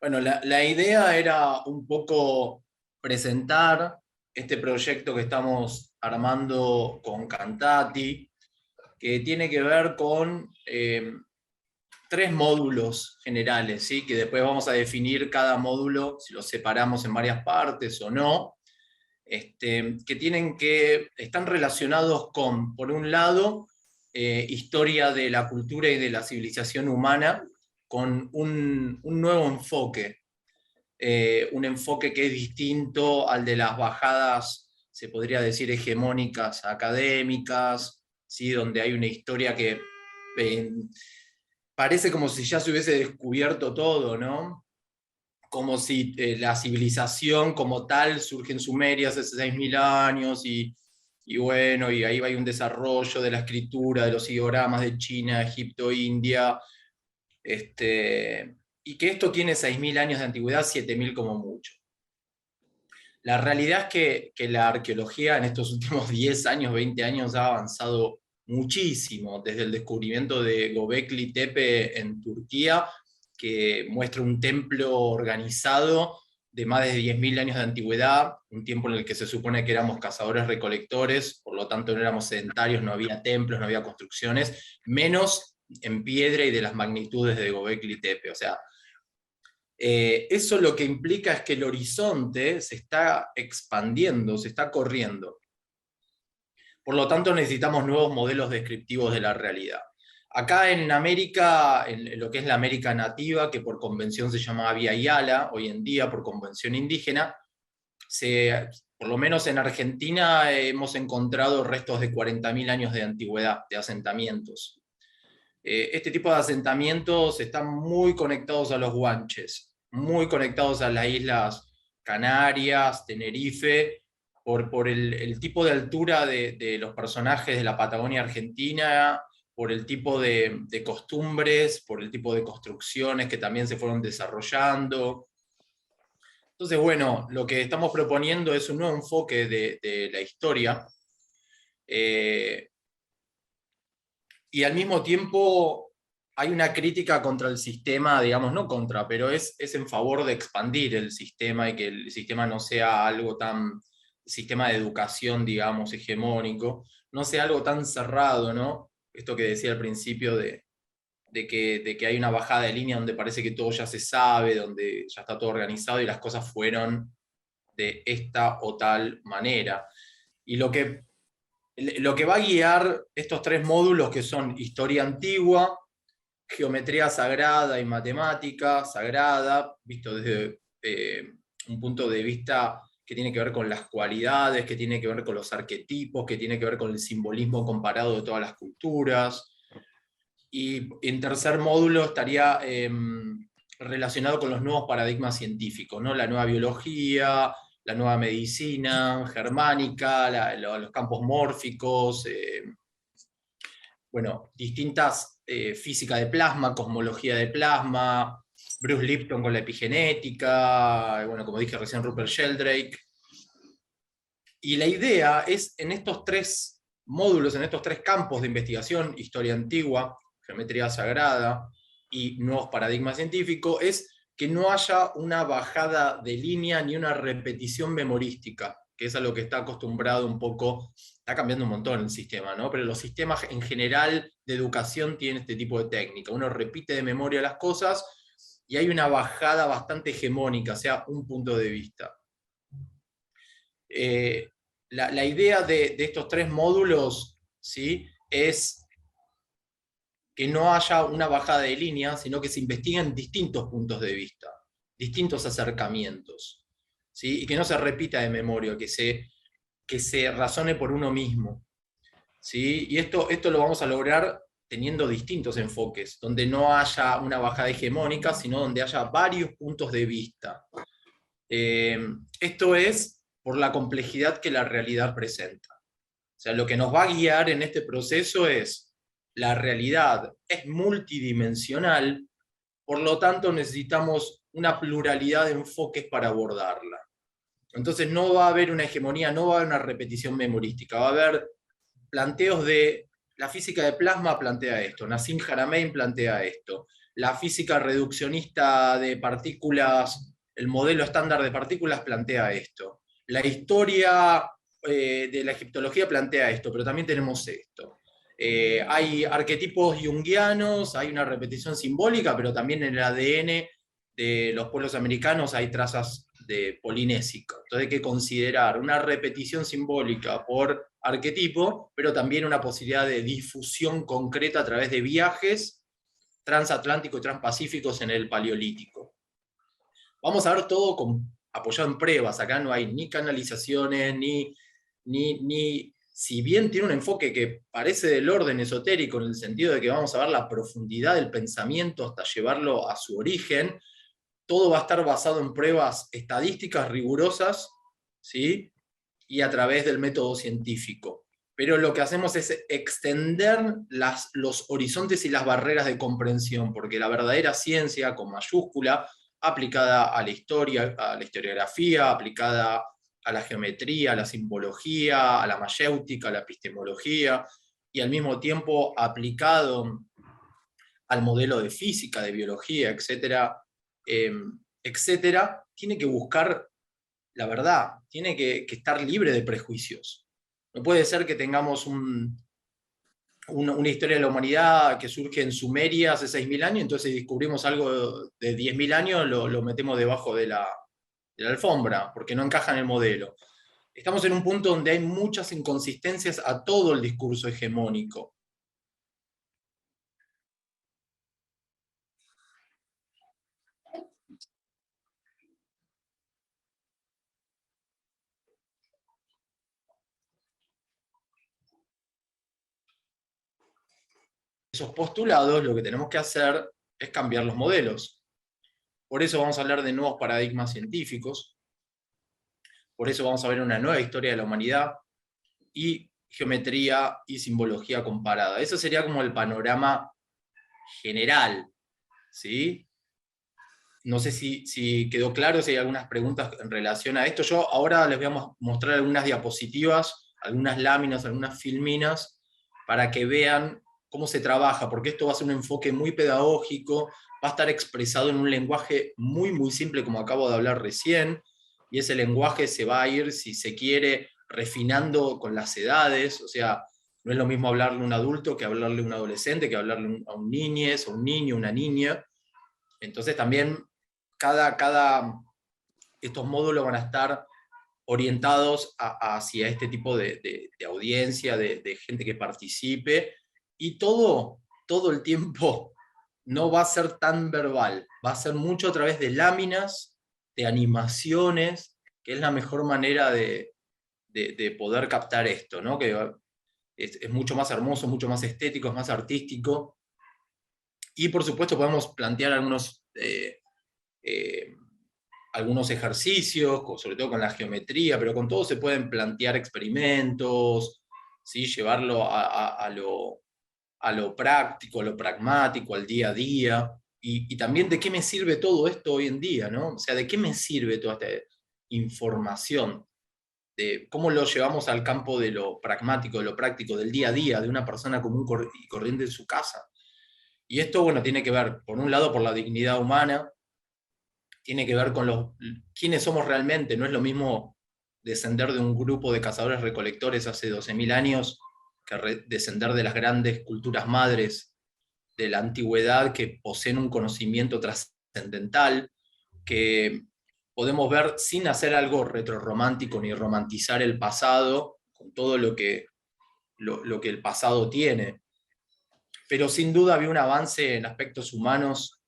Bueno, la idea era un poco presentar este proyecto que estamos armando con Cantati, que tiene que ver con tres módulos generales, ¿sí? Que después vamos a definir cada módulo, si los separamos en varias partes o no, están relacionados con, por un lado, historia de la cultura y de la civilización humana, con un nuevo enfoque, un enfoque que es distinto al de las bajadas, se podría decir, hegemónicas académicas, ¿sí? Donde hay una historia que eh, parece como si ya se hubiese descubierto todo, ¿no? Como si la civilización como tal surge en Sumeria hace 6.000 años y bueno, y ahí va un desarrollo de la escritura, de los ideogramas de China, Egipto, India, y que esto tiene 6.000 años de antigüedad, 7.000 como mucho. La realidad es que la arqueología en estos últimos 10 años, 20 años ha avanzado muchísimo, desde el descubrimiento de Göbekli Tepe en Turquía, que muestra un templo organizado de más de 10.000 años de antigüedad, un tiempo en el que se supone que éramos cazadores-recolectores, por lo tanto no éramos sedentarios, no había templos, no había construcciones, menos en piedra y de las magnitudes de Göbekli Tepe. O sea, eso lo que implica es que el horizonte se está expandiendo, se está corriendo. Por lo tanto, necesitamos nuevos modelos descriptivos de la realidad. Acá en América, en lo que es la América nativa, que por convención se llamaba Via Yala, hoy en día por convención indígena, por lo menos en Argentina hemos encontrado restos de 40.000 años de antigüedad, de asentamientos. Este tipo de asentamientos están muy conectados a los guanches, muy conectados a las islas Canarias, Tenerife, por el tipo de altura de los personajes de la Patagonia Argentina, por el tipo de costumbres, por el tipo de construcciones que también se fueron desarrollando. Entonces, bueno, lo que estamos proponiendo es un nuevo enfoque de la historia, eh, y al mismo tiempo hay una crítica contra el sistema, digamos, no contra, pero es en favor de expandir el sistema y que el sistema no sea algo tan, sistema de educación, digamos, hegemónico, no sea algo tan cerrado, ¿no? Esto que decía al principio de que hay una bajada de línea donde parece que todo ya se sabe, donde ya está todo organizado y las cosas fueron de esta o tal manera. Y lo que va a guiar estos tres módulos, que son historia antigua, geometría sagrada y matemática sagrada, visto desde un punto de vista que tiene que ver con las cualidades, que tiene que ver con los arquetipos, que tiene que ver con el simbolismo comparado de todas las culturas. Y en tercer módulo estaría relacionado con los nuevos paradigmas científicos, ¿no? La nueva biología, la nueva medicina germánica, los campos mórficos, bueno, distintas física de plasma, cosmología de plasma, Bruce Lipton con la epigenética, bueno, como dije recién, Rupert Sheldrake. Y la idea es, en estos tres módulos, en estos tres campos de investigación, historia antigua, geometría sagrada y nuevos paradigmas científicos, es que no haya una bajada de línea ni una repetición memorística, que es a lo que está acostumbrado un poco, está cambiando un montón el sistema, ¿no? Pero los sistemas en general de educación tienen este tipo de técnica. Uno repite de memoria las cosas y hay una bajada bastante hegemónica, o sea, un punto de vista. La idea de estos tres módulos, ¿sí? Es que no haya una bajada de línea, sino que se investiguen distintos puntos de vista, distintos acercamientos, ¿sí? Y que no se repita de memoria, que se razone por uno mismo, ¿sí? Y esto lo vamos a lograr teniendo distintos enfoques, donde no haya una bajada hegemónica, sino donde haya varios puntos de vista. Esto es por la complejidad que la realidad presenta. O sea, lo que nos va a guiar en este proceso es la realidad es multidimensional, por lo tanto necesitamos una pluralidad de enfoques para abordarla. Entonces no va a haber una hegemonía, no va a haber una repetición memorística, va a haber planteos de la física de plasma plantea esto, Nassim Haramein plantea esto, la física reduccionista de partículas, el modelo estándar de partículas plantea esto. La historia de la egiptología plantea esto, pero también tenemos esto. Hay arquetipos junguianos, hay una repetición simbólica, pero también en el ADN de los pueblos americanos hay trazas de polinésico. Entonces hay que considerar una repetición simbólica por arquetipo, pero también una posibilidad de difusión concreta a través de viajes transatlánticos y transpacíficos en el Paleolítico. Vamos a ver todo apoyado en pruebas. Acá no hay ni canalizaciones, ni si bien tiene un enfoque que parece del orden esotérico, en el sentido de que vamos a ver la profundidad del pensamiento hasta llevarlo a su origen, todo va a estar basado en pruebas estadísticas rigurosas, ¿sí? Y a través del método científico. Pero lo que hacemos es extender los horizontes y las barreras de comprensión, porque la verdadera ciencia, con mayúscula, aplicada a la historia, a la historiografía, aplicada a la geometría, a la simbología, a la mayéutica, a la epistemología, y al mismo tiempo aplicado al modelo de física, de biología, etcétera, etcétera, tiene que buscar la verdad, tiene que estar libre de prejuicios. No puede ser que tengamos una historia de la humanidad que surge en Sumeria hace 6.000 años, entonces descubrimos algo de 10.000 años, lo metemos debajo de la alfombra, porque no encaja en el modelo. Estamos en un punto donde hay muchas inconsistencias a todo el discurso hegemónico. Esos postulados, lo que tenemos que hacer es cambiar los modelos. Por eso vamos a hablar de nuevos paradigmas científicos, por eso vamos a ver una nueva historia de la humanidad y geometría y simbología comparada. Eso sería como el panorama general, ¿sí? No sé si quedó claro, si hay algunas preguntas en relación a esto. Yo ahora les voy a mostrar algunas diapositivas, algunas láminas, algunas filminas, para que vean cómo se trabaja, porque esto va a ser un enfoque muy pedagógico, va a estar expresado en un lenguaje muy, muy simple, como acabo de hablar recién, y ese lenguaje se va a ir, si se quiere, refinando con las edades, o sea, no es lo mismo hablarle a un adulto que hablarle a un adolescente, que hablarle a un niñez, a un niño, una niña. Entonces también estos módulos van a estar orientados hacia este tipo de audiencia, de gente que participe, y todo el tiempo no va a ser tan verbal, va a ser mucho a través de láminas, de animaciones, que es la mejor manera de poder captar esto, ¿no? Que es mucho más hermoso, mucho más estético, es más artístico, y por supuesto podemos plantear algunos ejercicios, sobre todo con la geometría, pero con todo se pueden plantear experimentos, ¿sí? Llevarlo a lo práctico, a lo pragmático, al día a día, y también de qué me sirve todo esto hoy en día, ¿no? O sea, de qué me sirve toda esta información, de cómo lo llevamos al campo de lo pragmático, de lo práctico, del día a día, de una persona común y corriente en su casa. Y esto, bueno, tiene que ver, por un lado, por la dignidad humana, tiene que ver con quiénes somos realmente. No es lo mismo descender de un grupo de cazadores-recolectores hace 12.000 años que descender de las grandes culturas madres de la antigüedad que poseen un conocimiento trascendental, que podemos ver sin hacer algo retroromántico ni romantizar el pasado, con todo lo que el pasado tiene. Pero sin duda había un avance en aspectos humanos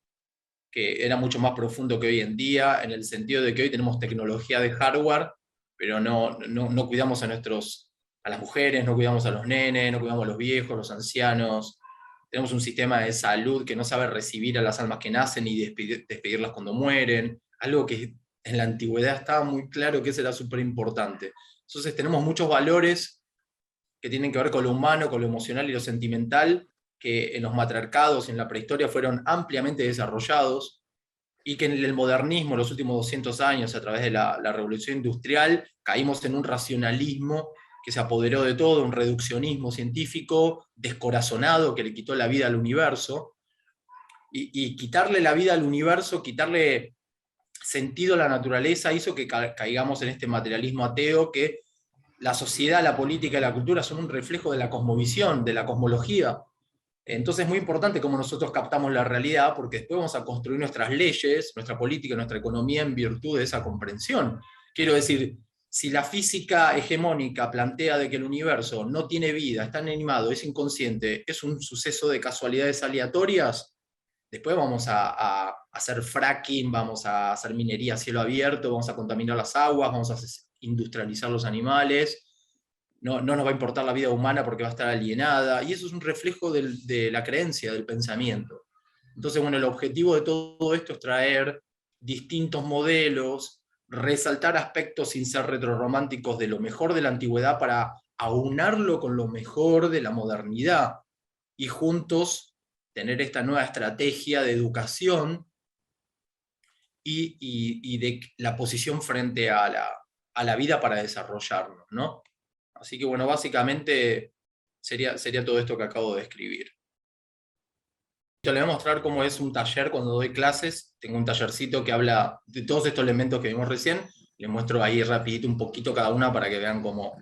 que era mucho más profundo que hoy en día, en el sentido de que hoy tenemos tecnología de hardware, pero no cuidamos a las mujeres, no cuidamos a los nenes, no cuidamos a los viejos, los ancianos. Tenemos un sistema de salud que no sabe recibir a las almas que nacen y despedirlas cuando mueren, algo que en la antigüedad estaba muy claro que eso era súper importante. Entonces tenemos muchos valores que tienen que ver con lo humano, con lo emocional y lo sentimental, que en los matriarcados, en la prehistoria, fueron ampliamente desarrollados, y que en el modernismo, los últimos 200 años, a través de la revolución industrial, caímos en un racionalismo que se apoderó de todo, un reduccionismo científico descorazonado que le quitó la vida al universo. y quitarle la vida al universo, quitarle sentido a la naturaleza, hizo que caigamos en este materialismo ateo, que la sociedad, la política y la cultura son un reflejo de la cosmovisión, de la cosmología. Entonces es muy importante cómo nosotros captamos la realidad, porque después vamos a construir nuestras leyes, nuestra política, nuestra economía en virtud de esa comprensión. Quiero decir, si la física hegemónica plantea de que el universo no tiene vida, está inanimado, es inconsciente, es un suceso de casualidades aleatorias, después vamos a hacer fracking, vamos a hacer minería a cielo abierto, vamos a contaminar las aguas, vamos a industrializar los animales, no nos va a importar la vida humana porque va a estar alienada, y eso es un reflejo de la creencia, del pensamiento. Entonces, bueno, el objetivo de todo esto es traer distintos modelos, resaltar aspectos sin ser retrorománticos de lo mejor de la antigüedad para aunarlo con lo mejor de la modernidad, y juntos tener esta nueva estrategia de educación y de la posición frente a la vida para desarrollarnos, ¿no? Así que bueno, básicamente sería todo esto que acabo de escribir. Le voy a mostrar cómo es un taller cuando doy clases. Tengo un tallercito que habla de todos estos elementos que vimos recién. Les muestro ahí rapidito un poquito cada una para que vean cómo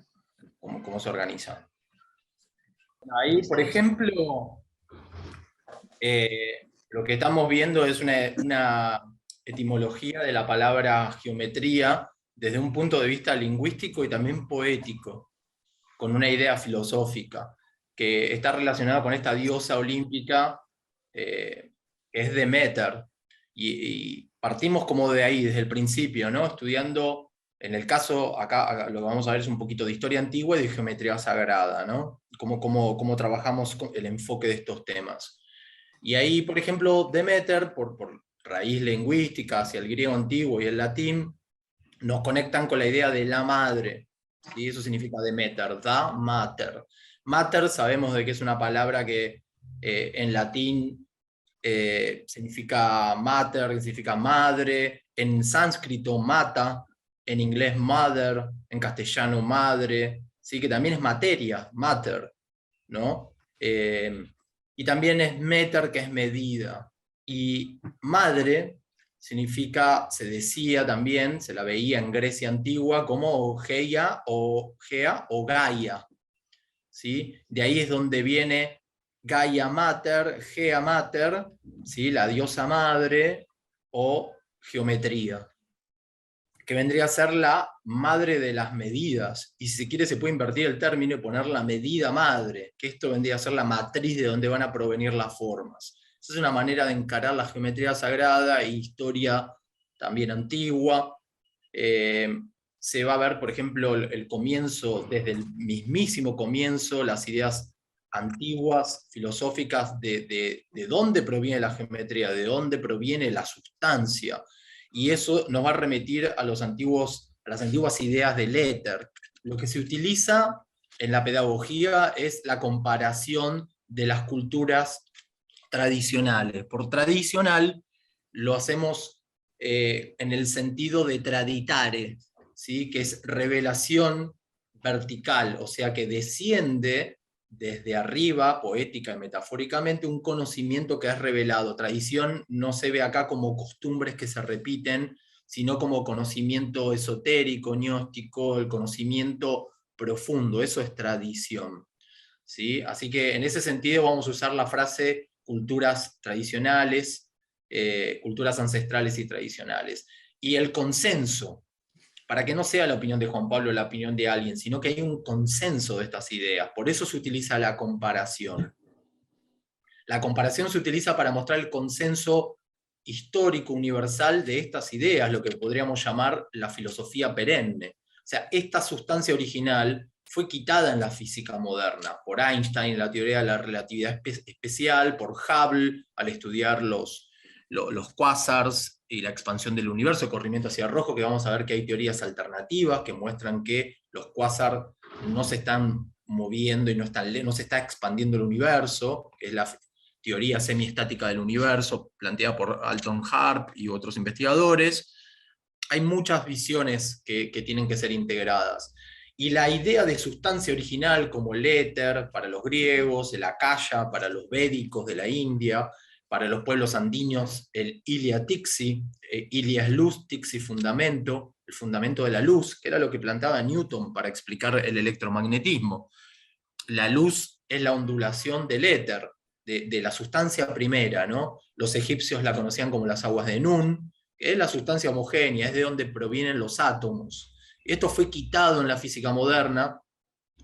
se organizan. Ahí, por ejemplo, lo que estamos viendo es una etimología de la palabra geometría desde un punto de vista lingüístico y también poético, con una idea filosófica, que está relacionada con esta diosa olímpica, que es Deméter, y partimos como de ahí, desde el principio, ¿no? Estudiando, en el caso, acá lo que vamos a ver es un poquito de historia antigua y de geometría sagrada, ¿no? Cómo trabajamos el enfoque de estos temas. Y ahí, por ejemplo, Deméter, por raíz lingüística hacia el griego antiguo y el latín, nos conectan con la idea de la madre, ¿sí? Eso significa Deméter, da mater. Mater sabemos de que es una palabra que en latín significa mater, que significa madre, en sánscrito mata, en inglés mother, en castellano madre, ¿sí? Que también es materia, mater, ¿no? Y también es meter, que es medida. Y madre significa, se decía también, se la veía en Grecia antigua como Geia o Gea o Gaia, ¿sí? De ahí es donde viene Gaia Mater, Gea Mater, ¿sí? La diosa madre, o geometría, que vendría a ser la madre de las medidas, y si se quiere se puede invertir el término y poner la medida madre, que esto vendría a ser la matriz de donde van a provenir las formas. Esa es una manera de encarar la geometría sagrada e historia también antigua. Se va a ver, por ejemplo, el comienzo, desde el mismísimo comienzo, las ideas antiguas, filosóficas, de dónde proviene la geometría, de dónde proviene la sustancia, y eso nos va a remitir a las antiguas ideas del éter. Lo que se utiliza en la pedagogía es la comparación de las culturas tradicionales. Por tradicional lo hacemos en el sentido de traditare, ¿sí? Que es revelación vertical, o sea que desciende desde arriba, poética y metafóricamente, un conocimiento que es revelado. Tradición no se ve acá como costumbres que se repiten, sino como conocimiento esotérico, gnóstico, el conocimiento profundo, eso es tradición, ¿sí? Así que en ese sentido vamos a usar la frase culturas tradicionales, culturas ancestrales y tradicionales. Y el consenso, para que no sea la opinión de Juan Pablo la opinión de alguien, sino que hay un consenso de estas ideas. Por eso se utiliza la comparación. La comparación se utiliza para mostrar el consenso histórico universal de estas ideas, lo que podríamos llamar la filosofía perenne. O sea, esta sustancia original fue quitada en la física moderna, por Einstein, la teoría de la relatividad especial, por Hubble, al estudiar los quasars y la expansión del universo, el corrimiento hacia el rojo, que vamos a ver que hay teorías alternativas que muestran que los quasars no se están moviendo y no se está expandiendo el universo, que es la teoría semiestática del universo, planteada por Alton Harp y otros investigadores. Hay muchas visiones que tienen que ser integradas. Y la idea de sustancia original, como el éter para los griegos, el akasha para los védicos de la India, para los pueblos andinos el Ilia Tixi, Ilia es luz, Tixi fundamento, el fundamento de la luz, que era lo que planteaba Newton para explicar el electromagnetismo. La luz es la ondulación del éter, de la sustancia primera, ¿no? Los egipcios la conocían como las aguas de Nun, que es la sustancia homogénea, es de donde provienen los átomos. Esto fue quitado en la física moderna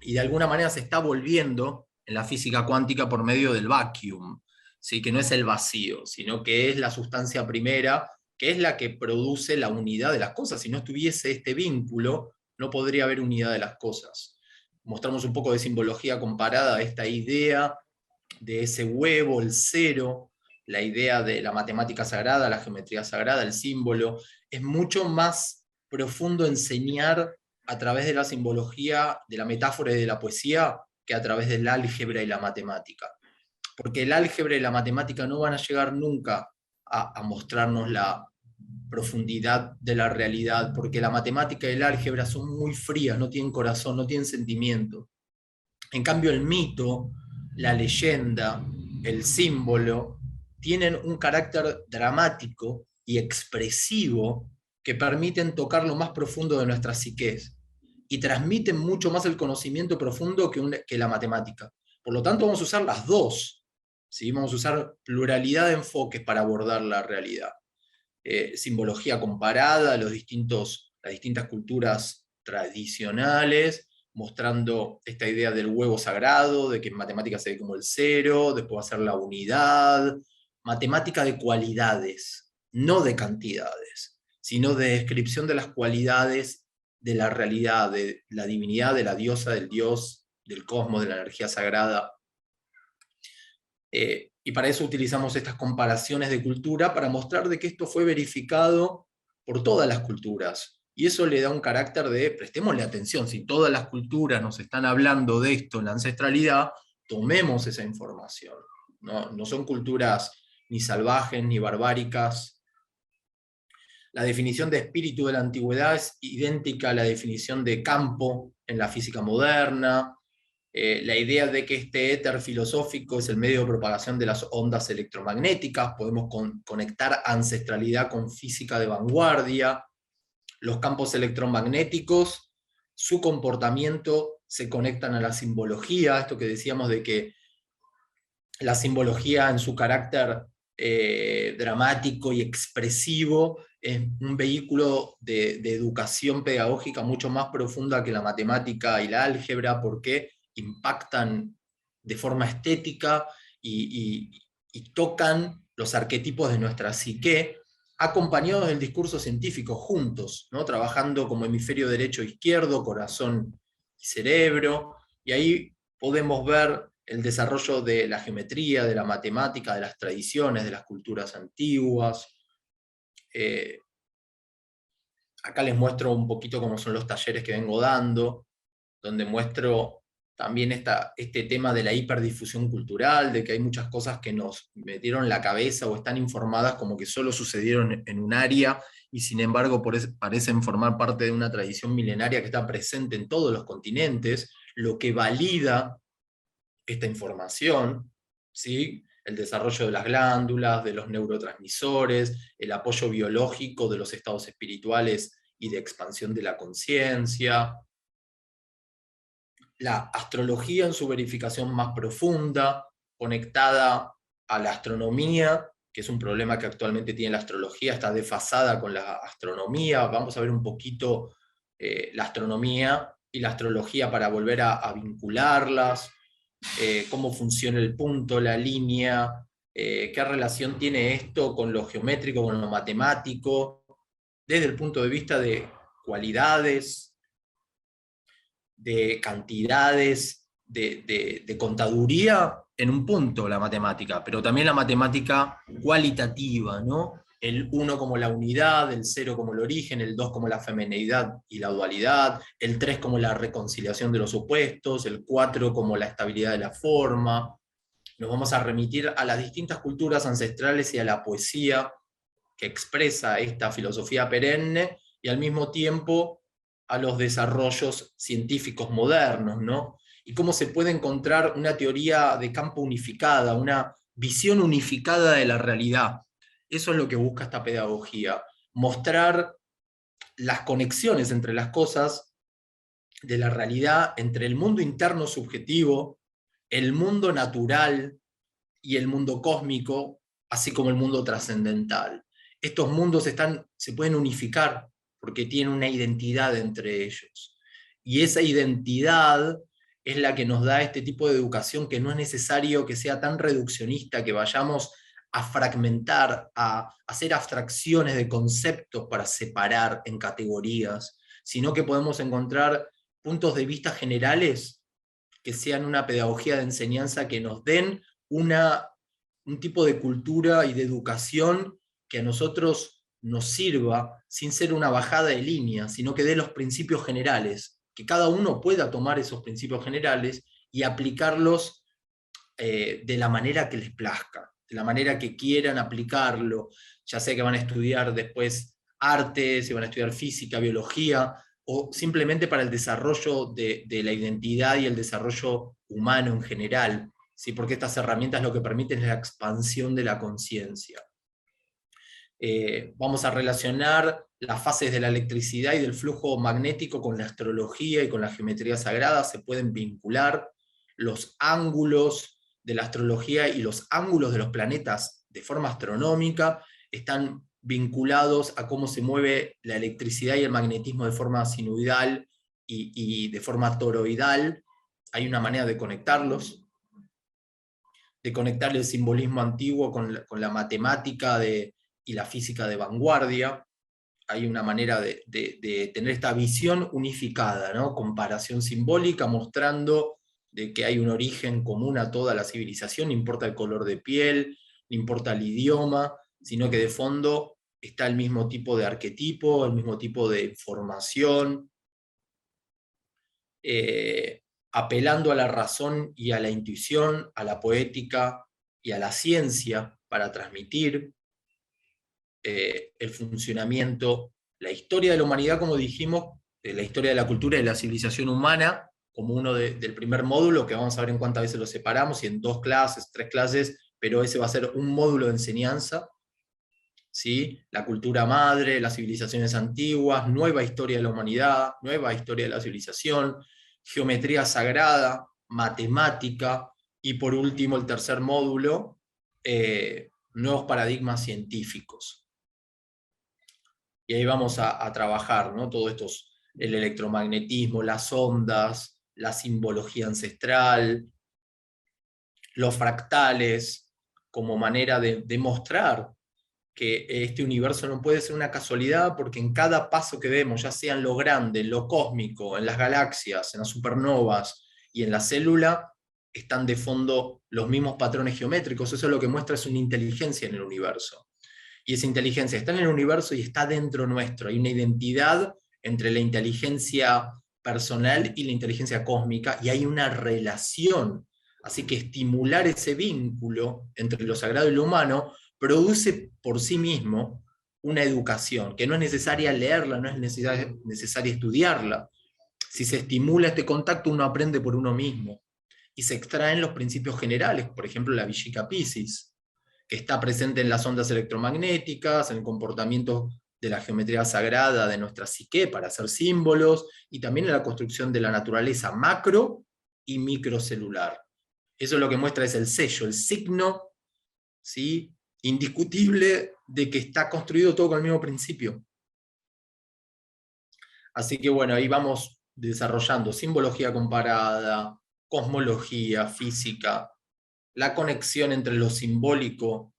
y de alguna manera se está volviendo en la física cuántica por medio del vacuum, ¿sí? Que no es el vacío, sino que es la sustancia primera, que es la que produce la unidad de las cosas. Si no estuviese este vínculo, no podría haber unidad de las cosas. Mostramos un poco de simbología comparada a esta idea de ese huevo, el cero, la idea de la matemática sagrada, la geometría sagrada, el símbolo. Es mucho más profundo enseñar a través de la simbología, de la metáfora y de la poesía, que a través del álgebra y la matemática. Porque el álgebra y la matemática no van a llegar nunca a mostrarnos la profundidad de la realidad, porque la matemática y el álgebra son muy frías, no tienen corazón, no tienen sentimiento. En cambio, el mito, la leyenda, el símbolo, tienen un carácter dramático y expresivo que permiten tocar lo más profundo de nuestra psiquez y transmiten mucho más el conocimiento profundo que la matemática. Por lo tanto, vamos a usar las dos, ¿sí? Vamos a usar pluralidad de enfoques para abordar la realidad. Simbología comparada, las distintas culturas tradicionales, mostrando esta idea del huevo sagrado, de que en matemática se ve como el cero, después va a ser la unidad, matemática de cualidades, no de cantidades, sino de descripción de las cualidades de la realidad, de la divinidad, de la diosa, del dios, del cosmos, de la energía sagrada. Y para eso utilizamos estas comparaciones de cultura para mostrar de que esto fue verificado por todas las culturas. Y eso le da un carácter de, prestémosle atención, si todas las culturas nos están hablando de esto en la ancestralidad, tomemos esa información. No son culturas ni salvajes ni barbáricas. La definición de espíritu de la antigüedad es idéntica a la definición de campo en la física moderna. La idea de que este éter filosófico es el medio de propagación de las ondas electromagnéticas, podemos conectar ancestralidad con física de vanguardia. Los campos electromagnéticos, su comportamiento se conectan a la simbología, esto que decíamos de que la simbología en su carácter dramático y expresivo es un vehículo de educación pedagógica mucho más profunda que la matemática y la álgebra, porque impactan de forma estética y tocan los arquetipos de nuestra psique, acompañados del discurso científico, juntos, ¿no? Trabajando como hemisferio derecho e izquierdo, corazón y cerebro, y ahí podemos ver el desarrollo de la geometría, de la matemática, de las tradiciones, de las culturas antiguas. Acá les muestro un poquito cómo son los talleres que vengo dando, donde muestro también este tema de la hiperdifusión cultural, de que hay muchas cosas que nos metieron en la cabeza o están informadas como que solo sucedieron en un área, y sin embargo parecen formar parte de una tradición milenaria que está presente en todos los continentes, lo que valida esta información, ¿sí? El desarrollo de las glándulas, de los neurotransmisores, el apoyo biológico de los estados espirituales y de expansión de la conciencia, la astrología en su verificación más profunda, conectada a la astronomía, que es un problema que actualmente tiene la astrología, está desfasada con la astronomía. Vamos a ver un poquito la astronomía y la astrología para volver a vincularlas, cómo funciona el punto, la línea, qué relación tiene esto con lo geométrico, con lo matemático, desde el punto de vista de cualidades, de cantidades, de contaduría en un punto la matemática, pero también la matemática cualitativa, ¿no? El 1 como la unidad, el 0 como el origen, el 2 como la femineidad y la dualidad, el 3 como la reconciliación de los opuestos, el 4 como la estabilidad de la forma. Nos vamos a remitir a las distintas culturas ancestrales y a la poesía que expresa esta filosofía perenne, y al mismo tiempo a los desarrollos científicos modernos, ¿no? Y cómo se puede encontrar una teoría de campo unificada, una visión unificada de la realidad. Eso es lo que busca esta pedagogía, mostrar las conexiones entre las cosas de la realidad, entre el mundo interno subjetivo, el mundo natural y el mundo cósmico, así como el mundo trascendental. Estos mundos se pueden unificar porque tienen una identidad entre ellos. Y esa identidad es la que nos da este tipo de educación, que no es necesario que sea tan reduccionista, que vayamos a fragmentar, a hacer abstracciones de conceptos para separar en categorías, sino que podemos encontrar puntos de vista generales que sean una pedagogía de enseñanza que nos den un tipo de cultura y de educación que a nosotros nos sirva sin ser una bajada de línea, sino que dé los principios generales, que cada uno pueda tomar esos principios generales y aplicarlos de la manera que les plazca, de la manera que quieran aplicarlo, ya sea que van a estudiar después arte, si van a estudiar física, biología, o simplemente para el desarrollo de la identidad y el desarrollo humano en general, ¿sí? Porque estas herramientas lo que permiten es la expansión de la conciencia. Vamos a relacionar las fases de la electricidad y del flujo magnético con la astrología y con la geometría sagrada, se pueden vincular los ángulos de la astrología y los ángulos de los planetas de forma astronómica, están vinculados a cómo se mueve la electricidad y el magnetismo de forma sinusoidal y de forma toroidal. Hay una manera de conectarlos, de conectar el simbolismo antiguo con la matemática y la física de vanguardia. Hay una manera de tener esta visión unificada, ¿no? Comparación simbólica, mostrando de que hay un origen común a toda la civilización, no importa el color de piel, no importa el idioma, sino que de fondo está el mismo tipo de arquetipo, el mismo tipo de información, apelando a la razón y a la intuición, a la poética y a la ciencia para transmitir el funcionamiento, la historia de la humanidad, como dijimos, la historia de la cultura y de la civilización humana, como uno del primer módulo, que vamos a ver en cuántas veces lo separamos, y en 2 clases, 3 clases, pero ese va a ser un módulo de enseñanza, ¿sí? La cultura madre, las civilizaciones antiguas, nueva historia de la humanidad, nueva historia de la civilización, geometría sagrada, matemática, y por último el tercer módulo, nuevos paradigmas científicos. Y ahí vamos a trabajar, ¿no? Todo esto, el electromagnetismo, las ondas, la simbología ancestral, los fractales, como manera de demostrar que este universo no puede ser una casualidad, porque en cada paso que vemos, ya sea en lo grande, en lo cósmico, en las galaxias, en las supernovas y en la célula, están de fondo los mismos patrones geométricos. Eso lo que muestra es una inteligencia en el universo. Y esa inteligencia está en el universo y está dentro nuestro. Hay una identidad entre la inteligencia personal y la inteligencia cósmica, y hay una relación. Así que estimular ese vínculo entre lo sagrado y lo humano produce por sí mismo una educación, que no es necesaria leerla, no es necesaria estudiarla. Si se estimula este contacto, uno aprende por uno mismo. Y se extraen los principios generales, por ejemplo, la Vishika Piscis, que está presente en las ondas electromagnéticas, en el comportamiento de la geometría sagrada de nuestra psique para hacer símbolos, y también en la construcción de la naturaleza macro y microcelular. Eso lo que muestra es el sello, el signo, ¿sí?, indiscutible de que está construido todo con el mismo principio. Así que bueno, ahí vamos desarrollando simbología comparada, cosmología, física, la conexión entre lo simbólico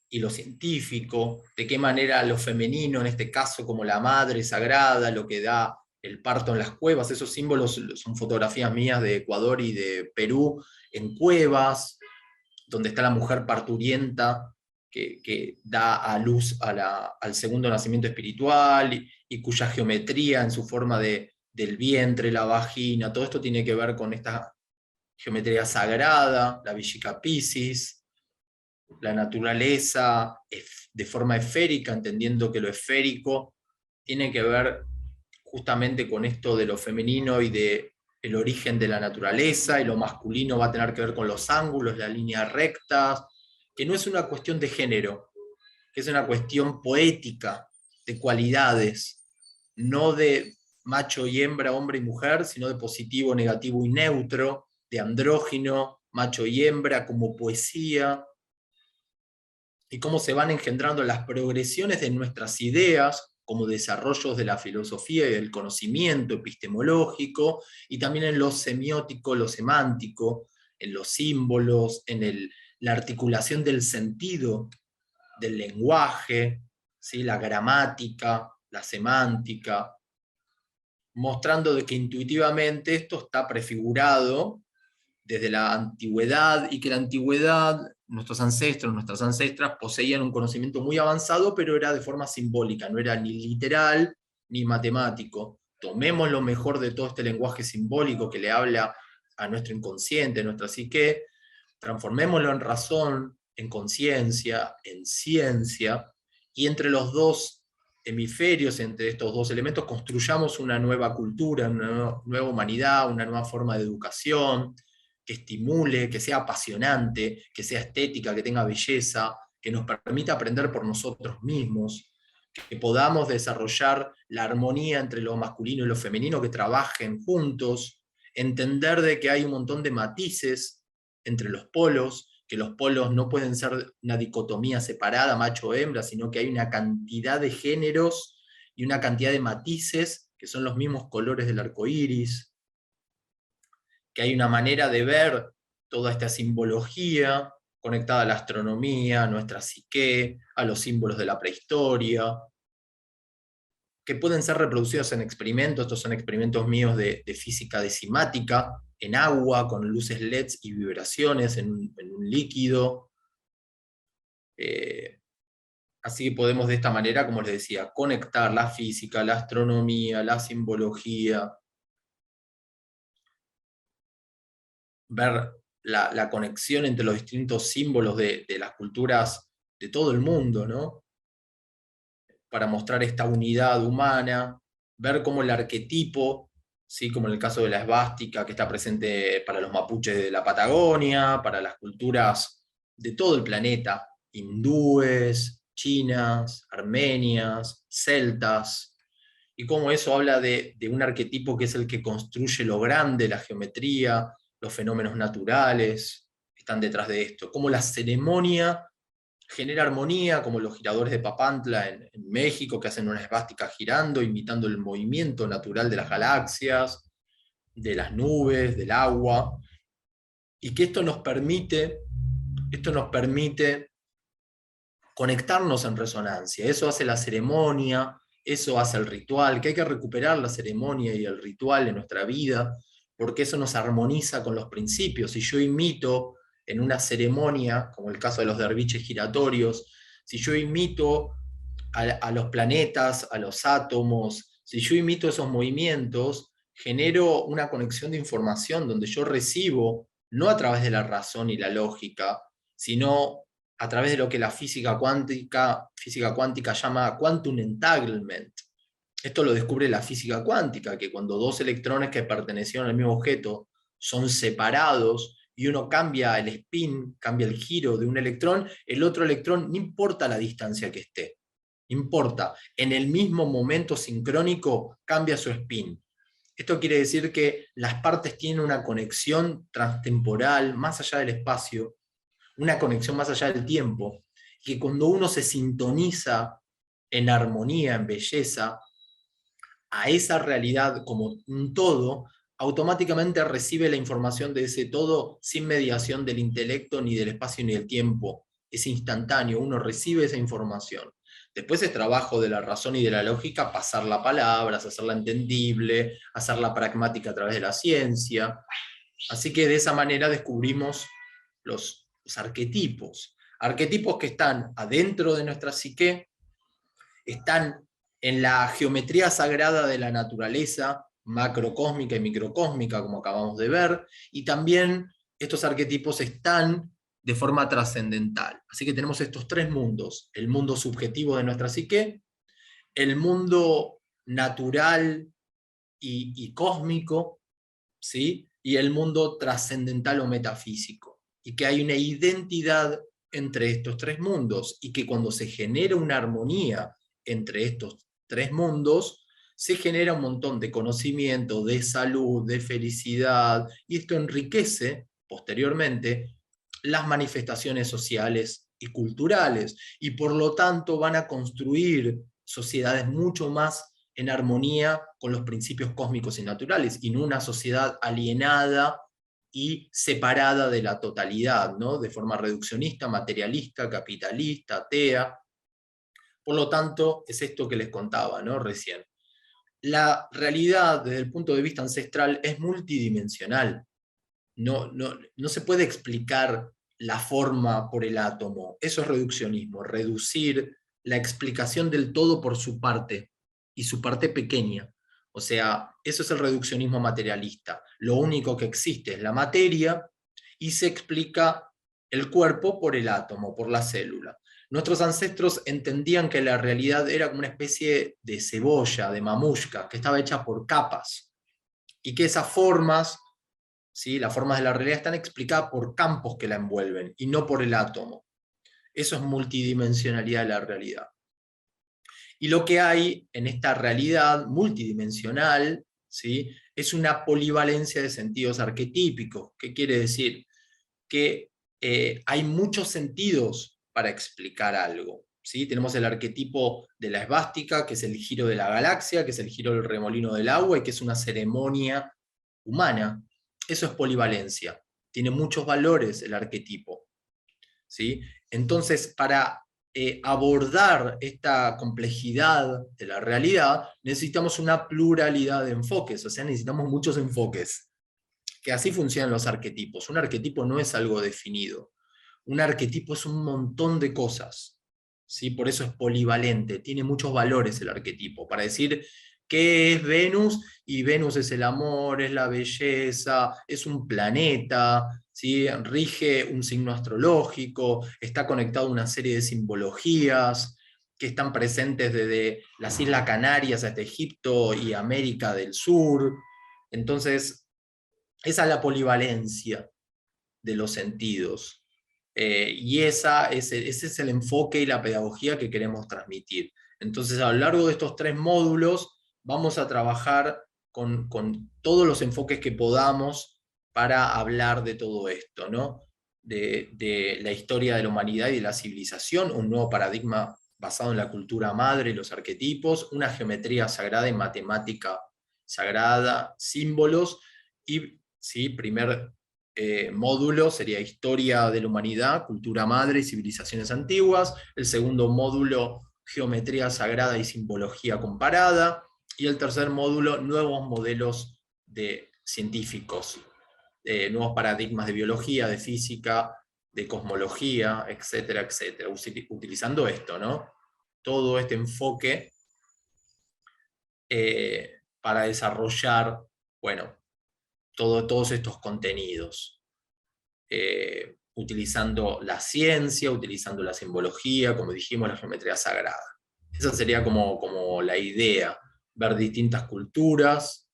y lo científico, de qué manera lo femenino, en este caso como la madre sagrada, lo que da el parto en las cuevas, esos símbolos son fotografías mías de Ecuador y de Perú, en cuevas, donde está la mujer parturienta, que da a luz al segundo nacimiento espiritual, y cuya geometría en su forma del vientre, la vagina, todo esto tiene que ver con esta geometría sagrada, la Vishika Piscis, la naturaleza de forma esférica, entendiendo que lo esférico tiene que ver justamente con esto de lo femenino y de el origen de la naturaleza, y lo masculino va a tener que ver con los ángulos, las líneas rectas, que no es una cuestión de género, que es una cuestión poética, de cualidades, no de macho y hembra, hombre y mujer, sino de positivo, negativo y neutro, de andrógino, macho y hembra, como poesía, y cómo se van engendrando las progresiones de nuestras ideas como desarrollos de la filosofía y del conocimiento epistemológico, y también en lo semiótico, lo semántico, en los símbolos, en la articulación del sentido del lenguaje, ¿sí? La gramática, la semántica, mostrando de que intuitivamente esto está prefigurado desde la antigüedad, y que la antigüedad, nuestros ancestros, nuestras ancestras poseían un conocimiento muy avanzado, pero era de forma simbólica, no era ni literal ni matemático. Tomemos lo mejor de todo este lenguaje simbólico que le habla a nuestro inconsciente, a nuestra psique, transformémoslo en razón, en conciencia, en ciencia, y entre los dos hemisferios, entre estos dos elementos, construyamos una nueva cultura, una nueva humanidad, una nueva forma de educación, que estimule, que sea apasionante, que sea estética, que tenga belleza, que nos permita aprender por nosotros mismos, que podamos desarrollar la armonía entre lo masculino y lo femenino, que trabajen juntos, entender de que hay un montón de matices entre los polos, que los polos no pueden ser una dicotomía separada, macho o hembra, sino que hay una cantidad de géneros y una cantidad de matices que son los mismos colores del arco iris, que hay una manera de ver toda esta simbología conectada a la astronomía, a nuestra psique, a los símbolos de la prehistoria, que pueden ser reproducidos en experimentos. Estos son experimentos míos de física decimática, en agua, con luces LEDs y vibraciones en un líquido. Así que podemos de esta manera, como les decía, conectar la física, la astronomía, la simbología, ver la conexión entre los distintos símbolos de las culturas de todo el mundo, ¿no? Para mostrar esta unidad humana, ver cómo el arquetipo, ¿sí? Como en el caso de la esvástica, que está presente para los mapuches de la Patagonia, para las culturas de todo el planeta, hindúes, chinas, armenias, celtas, y cómo eso habla de un arquetipo que es el que construye lo grande, la geometría, los fenómenos naturales, están detrás de esto, cómo la ceremonia genera armonía, como los giradores de Papantla en México, que hacen una esvástica girando, imitando el movimiento natural de las galaxias, de las nubes, del agua, y que esto nos permite conectarnos en resonancia. Eso hace la ceremonia, eso hace el ritual, que hay que recuperar la ceremonia y el ritual en nuestra vida, porque eso nos armoniza con los principios. Si yo imito en una ceremonia, como el caso de los derviches giratorios, si yo imito a los planetas, a los átomos, si yo imito esos movimientos, genero una conexión de información donde yo recibo, no a través de la razón y la lógica, sino a través de lo que la física cuántica llama quantum entanglement. Esto lo descubre la física cuántica, que cuando dos electrones que pertenecieron al mismo objeto son separados y uno cambia el spin, cambia el giro de un electrón, el otro electrón, no importa la distancia que esté, importa, en el mismo momento sincrónico cambia su spin. Esto quiere decir que las partes tienen una conexión transtemporal, más allá del espacio, una conexión más allá del tiempo, que cuando uno se sintoniza en armonía, en belleza, a esa realidad como un todo, automáticamente recibe la información de ese todo sin mediación del intelecto, ni del espacio, ni del tiempo. Es instantáneo, uno recibe esa información. Después es trabajo de la razón y de la lógica pasar la palabra, hacerla entendible, hacerla pragmática a través de la ciencia. Así que de esa manera descubrimos los arquetipos. Arquetipos que están adentro de nuestra psique, están en la geometría sagrada de la naturaleza, macrocósmica y microcósmica, como acabamos de ver, y también estos arquetipos están de forma trascendental. Así que tenemos estos tres mundos: el mundo subjetivo de nuestra psique, el mundo natural y cósmico, ¿sí? Y el mundo trascendental o metafísico. Y que hay una identidad entre estos tres mundos, y que cuando se genera una armonía entre estos tres mundos, se genera un montón de conocimiento, de salud, de felicidad, y esto enriquece posteriormente las manifestaciones sociales y culturales, y por lo tanto van a construir sociedades mucho más en armonía con los principios cósmicos y naturales, y no una sociedad alienada y separada de la totalidad, ¿no? De forma reduccionista, materialista, capitalista, atea. Por lo tanto, es esto que les contaba, ¿no? Recién. La realidad, desde el punto de vista ancestral, es multidimensional. No se puede explicar la forma por el átomo. Eso es reduccionismo, reducir la explicación del todo por su parte, y su parte pequeña. O sea, eso es el reduccionismo materialista. Lo único que existe es la materia, y se explica el cuerpo por el átomo, por la célula. Nuestros ancestros entendían que la realidad era como una especie de cebolla, de mamushka, que estaba hecha por capas, y que esas formas, ¿sí? Las formas de la realidad están explicadas por campos que la envuelven, y no por el átomo. Eso es multidimensionalidad de la realidad. Y lo que hay en esta realidad multidimensional, ¿sí? Es una polivalencia de sentidos arquetípicos. ¿Qué quiere decir? Que hay muchos sentidos para explicar algo. ¿Sí? Tenemos el arquetipo de la esvástica, que es el giro de la galaxia, que es el giro del remolino del agua, y que es una ceremonia humana. Eso es polivalencia. Tiene muchos valores el arquetipo. ¿Sí? Entonces, para abordar esta complejidad de la realidad, necesitamos una pluralidad de enfoques, o sea, necesitamos muchos enfoques, que así funcionan los arquetipos. Un arquetipo no es algo definido, un arquetipo es un montón de cosas, ¿sí? Por eso es polivalente, tiene muchos valores el arquetipo, para decir qué es Venus, y Venus es el amor, es la belleza, es un planeta, ¿sí? Rige un signo astrológico, está conectado a una serie de simbologías que están presentes desde las Islas Canarias hasta Egipto y América del Sur. Entonces, esa es la polivalencia de los sentidos. Y ese es el enfoque y la pedagogía que queremos transmitir. Entonces, a lo largo de estos 3 módulos, vamos a trabajar con todos los enfoques que podamos para hablar de todo esto, ¿no? De la historia de la humanidad y de la civilización, un nuevo paradigma basado en la cultura madre y los arquetipos, una geometría sagrada y matemática sagrada, símbolos, y ¿sí? Primer módulo sería Historia de la Humanidad, Cultura Madre y Civilizaciones Antiguas. El segundo módulo, Geometría Sagrada y Simbología Comparada. Y el tercer módulo, Nuevos Modelos de Científicos, nuevos paradigmas de biología, de física, de cosmología, etcétera, etcétera. Utilizando esto, ¿no? Todo este enfoque para desarrollar, bueno, todos estos contenidos, utilizando la ciencia, utilizando la simbología, como dijimos, la geometría sagrada. Esa sería como la idea, ver distintas culturas,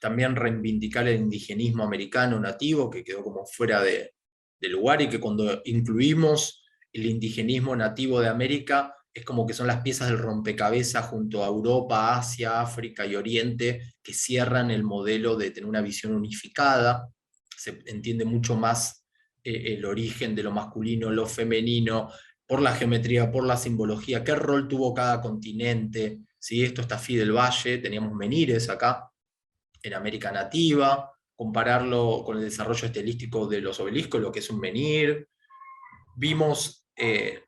también reivindicar el indigenismo americano nativo, que quedó como fuera de lugar, y que cuando incluimos el indigenismo nativo de América, es como que son las piezas del rompecabezas junto a Europa, Asia, África y Oriente, que cierran el modelo de tener una visión unificada. Se entiende mucho más el origen de lo masculino, lo femenino, por la geometría, por la simbología, qué rol tuvo cada continente. ¿Sí? Esto está Fidel Valle, teníamos menires acá, en América nativa, compararlo con el desarrollo estilístico de los obeliscos, lo que es un menhir. Vimos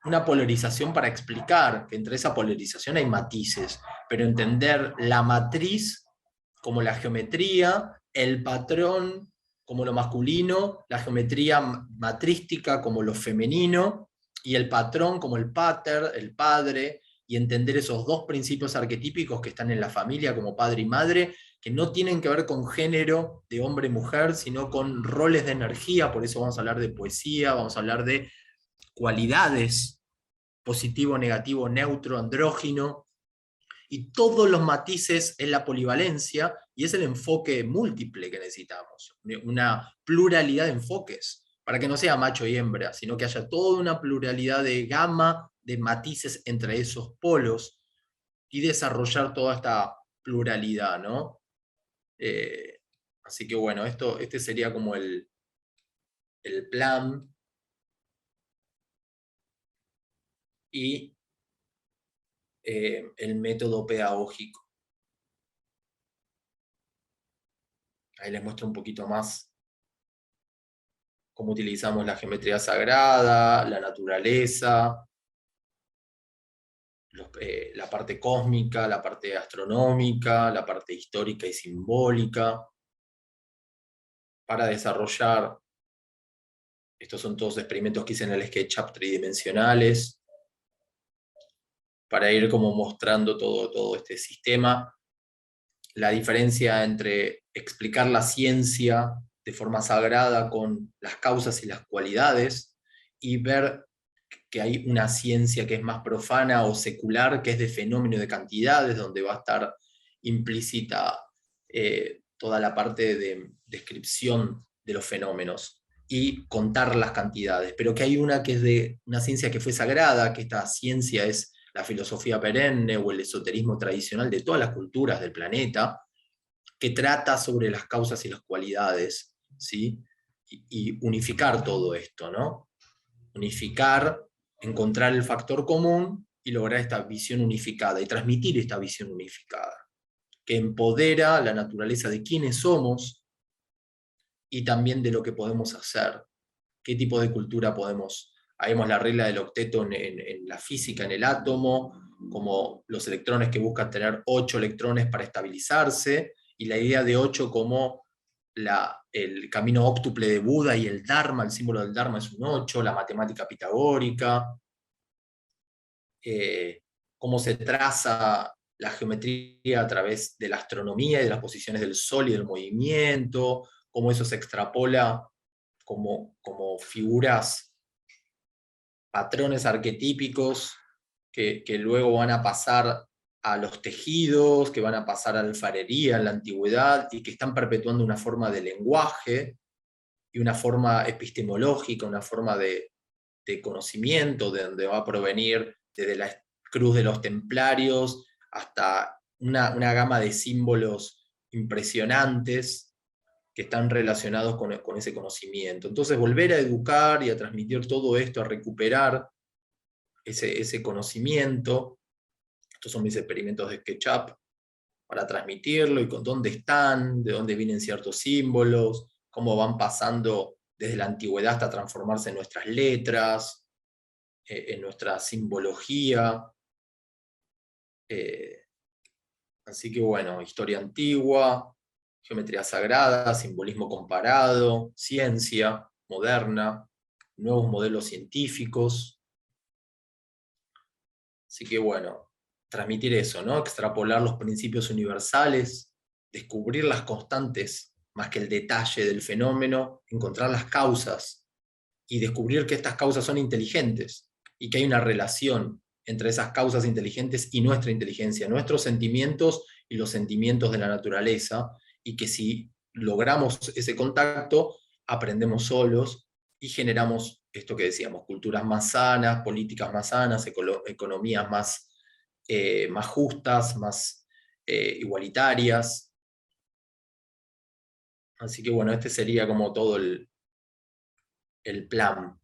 una polarización para explicar que entre esa polarización hay matices, pero entender la matriz como la geometría, el patrón como lo masculino, la geometría matrística como lo femenino, y el patrón como el pater, el padre, y entender esos dos principios arquetípicos que están en la familia como padre y madre, que no tienen que ver con género de hombre y mujer, sino con roles de energía. Por eso vamos a hablar de poesía, vamos a hablar de cualidades, positivo, negativo, neutro, andrógino, y todos los matices en la polivalencia, y es el enfoque múltiple que necesitamos, una pluralidad de enfoques. para que no sea macho y hembra, sino que haya toda una pluralidad de gama de matices entre esos polos y desarrollar toda esta pluralidad, ¿no? Eh, Así que bueno, este sería como el plan y el método pedagógico. Ahí les muestro un poquito más cómo utilizamos la geometría sagrada, la naturaleza, la parte cósmica, la parte astronómica, la parte histórica y simbólica, para desarrollar, estos son todos experimentos que hice en el SketchUp tridimensionales, para ir como mostrando todo este sistema, la diferencia entre explicar la ciencia de forma sagrada con las causas y las cualidades, y ver que hay una ciencia que es más profana o secular, que es de fenómeno de cantidades, donde va a estar implícita toda la parte de descripción de los fenómenos y contar las cantidades, pero que hay una que es de una ciencia que fue sagrada, que esta ciencia es la filosofía perenne o el esoterismo tradicional de todas las culturas del planeta, que trata sobre las causas y las cualidades, ¿sí? Y unificar todo esto, ¿no? Unificar, encontrar el factor común y lograr esta visión unificada y transmitir esta visión unificada, que empodera la naturaleza de quiénes somos y también de lo que podemos hacer, qué tipo de cultura podemos. Ahí vemos la regla del octeto en la física, en el átomo, como los electrones que buscan tener 8 electrones para estabilizarse, y la idea de 8 como el camino óctuple de Buda y el Dharma, el símbolo del Dharma es un 8, la matemática pitagórica, cómo se traza la geometría a través de la astronomía y de las posiciones del Sol y del movimiento, cómo eso se extrapola como figuras, patrones arquetípicos que luego van a pasar a los tejidos, que van a pasar a la alfarería en la antigüedad y que están perpetuando una forma de lenguaje y una forma epistemológica, una forma de conocimiento, de donde va a provenir desde la cruz de los templarios hasta una gama de símbolos impresionantes que están relacionados con ese conocimiento. Entonces, volver a educar y a transmitir todo esto, a recuperar ese conocimiento. Estos son mis experimentos de SketchUp para transmitirlo y con dónde están, de dónde vienen ciertos símbolos, cómo van pasando desde la antigüedad hasta transformarse en nuestras letras, en nuestra simbología. Así que bueno, historia antigua, geometría sagrada, simbolismo comparado, ciencia moderna, nuevos modelos científicos. Así que bueno, transmitir eso, ¿no? Extrapolar los principios universales, descubrir las constantes más que el detalle del fenómeno, encontrar las causas y descubrir que estas causas son inteligentes y que hay una relación entre esas causas inteligentes y nuestra inteligencia, nuestros sentimientos y los sentimientos de la naturaleza, y que si logramos ese contacto, aprendemos solos y generamos esto que decíamos, culturas más sanas, políticas más sanas, economías más justas, más igualitarias. Así que bueno, este sería como todo el plan.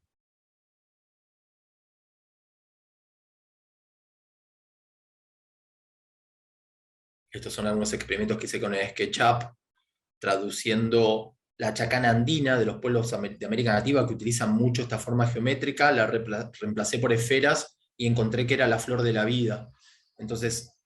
Estos son algunos experimentos que hice con el SketchUp, traduciendo la chacana andina de los pueblos de América Nativa, que utilizan mucho esta forma geométrica, la reemplacé por esferas y encontré que era la flor de la vida. Entonces,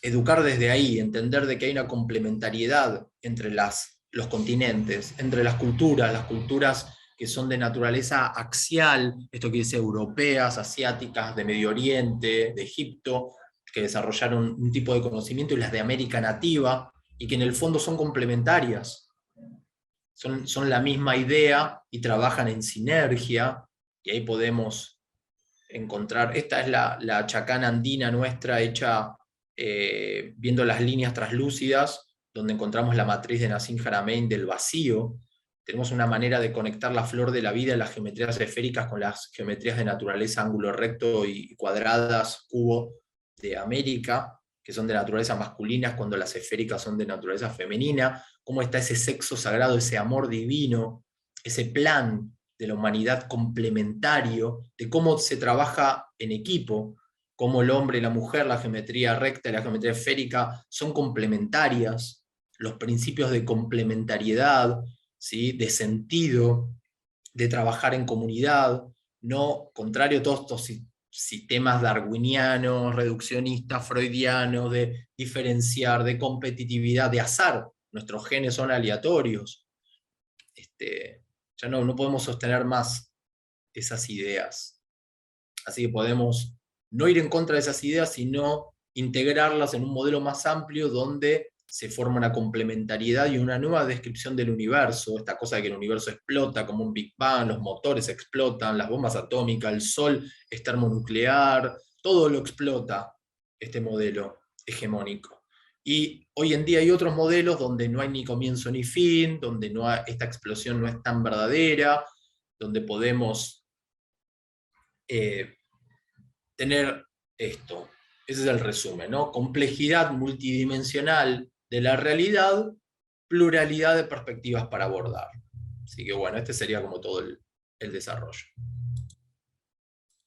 educar desde ahí, entender de que hay una complementariedad entre los continentes, entre las culturas que son de naturaleza axial, esto quiere decir europeas, asiáticas, de Medio Oriente, de Egipto, que desarrollaron un tipo de conocimiento, y las de América nativa, y que en el fondo son complementarias, son la misma idea y trabajan en sinergia, y ahí podemos encontrar, esta es la chacana andina nuestra hecha viendo las líneas translúcidas, donde encontramos la matriz de Nassim Haramein del vacío, Tenemos una manera de conectar la flor de la vida, las geometrías esféricas, con las geometrías de naturaleza ángulo recto y cuadradas, cubo de América, que son de naturaleza masculina, cuando las esféricas son de naturaleza femenina. Cómo está ese sexo sagrado, ese amor divino, ese plan de la humanidad complementario, de cómo se trabaja en equipo, cómo el hombre y la mujer, la geometría recta y la geometría esférica son complementarias, los principios de complementariedad, ¿sí? De sentido, de trabajar en comunidad, no contrario a todos estos sistemas darwinianos, reduccionistas, freudianos, de diferenciar, de competitividad, de azar. Nuestros genes son aleatorios. Ya no podemos sostener más esas ideas. Así que podemos no ir en contra de esas ideas, sino integrarlas en un modelo más amplio donde se forma una complementariedad y una nueva descripción del universo, esta cosa de que el universo explota como un Big Bang, los motores explotan, las bombas atómicas, el Sol es termonuclear, todo lo explota este modelo hegemónico. Y hoy en día hay otros modelos donde no hay ni comienzo ni fin, donde esta explosión no es tan verdadera, donde podemos tener esto. Ese es el resumen, ¿no? Complejidad multidimensional de la realidad, pluralidad de perspectivas para abordar. Así que bueno, este sería como todo el desarrollo.